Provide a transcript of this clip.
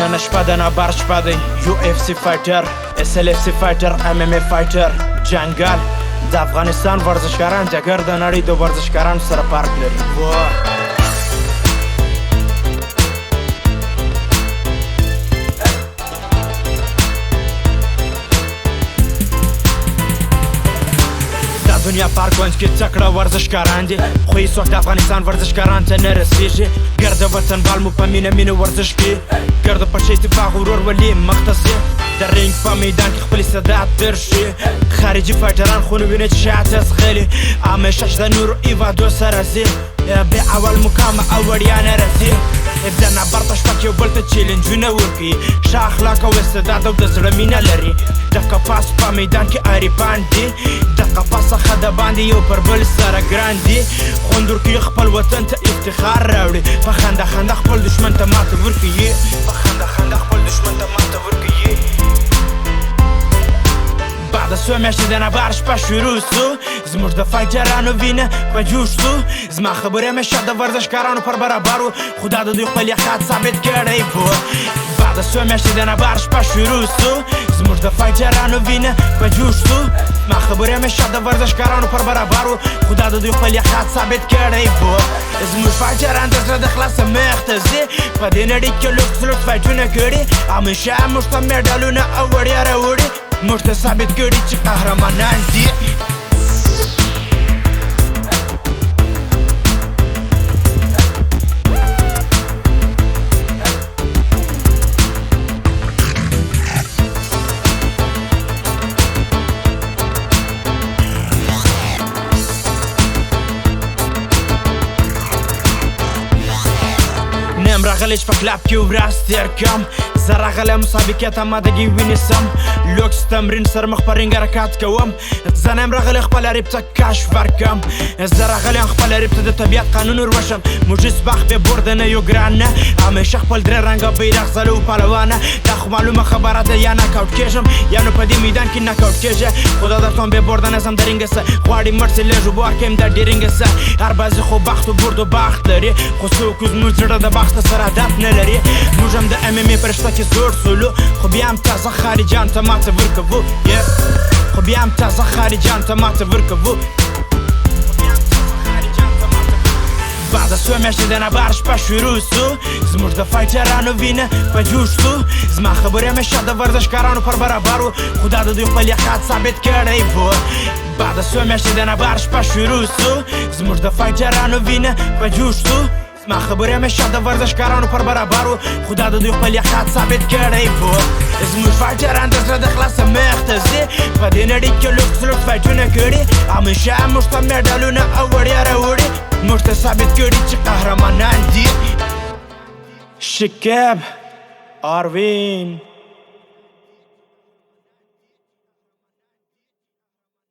نن شپه د نابر شپه دی UFC فایټر SLFC فایټر MMA فایټر جنگل د افغانستان ورزشکاران جګر د نړۍ د ورزشکارانو سره فرق لري. دنیا پارکونج کې تکړه ورزشکاران دي خو هیڅوک د افغانستان ورزشکاران ته نه رسیږي. ګرد وطنوال مو په مینه ورزش کوي، ګرد په ښه اتفاق ورورولي مختصي د رینګ په میدان کې خپل استعداد درشي. خارجي فایټران خو نو ویني چې شاته ځغلي همیشه چې د نورو ایوادو سره ځي بیا اول مقام او وړیا نه رسي. د نابر په شپه کې یو بل ته چیلنجونه ورکوي، ښه اخلاق او استعداد او د زړه مینه لري. د قفاس په میدان کې عارفان دي، د قفاس څخه د باندې یو پر بل سره ګران دي. خوند ورکوي خپل وطن ته افتخار راوړي، په خنده خنده خپل دشمن ته ماته ورکوي، په خنده خنده خپل دشمن ته ماته ورکوي. بعد څو میاشتې د نابر شپه شروع سو، زموږ د فایټرانو وینه په جوش سو. زما خبرې همیشه د ورزشکارانو پر برابر و، خو دا د دوی خپل یقین ثابت کړی و. بعد څو میاشتې د نابر شپه شروع سو، زموږ د فایټرانو وینه په جوش سو. زما خبرې همیشه د ورزشکارانو پر برابر و، خو دا د دوی خپل یقین ثابت کړی و. زموږ فایټران د زړه د خلاصه مخ ته ځي، په دې نړۍ کې لوکس فایټونه کړي، همیشه موږ ته میډالونه او وړیا راوړي. موږ ته ثابت کړي چې قهرمانان دي. نیم راغلی چې په کلاب کې ورځ تېر کړم، زه راغلی مسابقې ته آمادګي ونیسم، لوکس تمرین سره مخ په رینګ حرکات کوم. زه نیم راغلی خپل ریب ته کشف ورکړم، زه راغلی خپل ریب ته د طبیعت قانون وروښیم. موږ هېڅ وخت بې برده نه یو ګران نه، همیشه خپل درې رنګه بیرغ ځلو پهلوانه. دا خو معلومه خبره ده یا ناکاوټ کېږم یا نو په دې میدان کې ناکاوټ کېږي. خو دا درته وایم بې برده نظم د رینګه سه غواړي مړ سي لږ اوبه ورکویم د ډېرینګه سه. هر بازي خو بخت و برد و باخت لري، خو څوک زموږ زړه د بخت سره عادت نه لري. موږ هم د MMA په رشته کې زوړ سولو، خو بیا هم تازه خارجان ته ماته ورکوو، خو بیا هم تازه خارجان ته ماته ورکوو. بعد څو میاشتې د نابر شپه شروع سو، زموږ د فایټرانو وینه په جوش سو. زما خبرې همیشه د ورزشکارانو پر برابر و، خو دا د دوی خپل یقین ثابت کړی و. بعد څو میاشتې د نابر شپه شروع سو، زموږ د فایټرانو وینه په جوش سو. زما خبرې همیشه د ورزشکارانو پر برابر و، خو دا د دوی خپل یقین ثابت کړی و. زموږ فایټران د زړه د خلاصه مخ ته ځي، په دې نړۍ کې لوکس فایټونه کړي، همیشه موږ ته میډالونه او وړیا راوړي. موږ ته ثابت کړي چې قهرمانان دي. شکیب آروین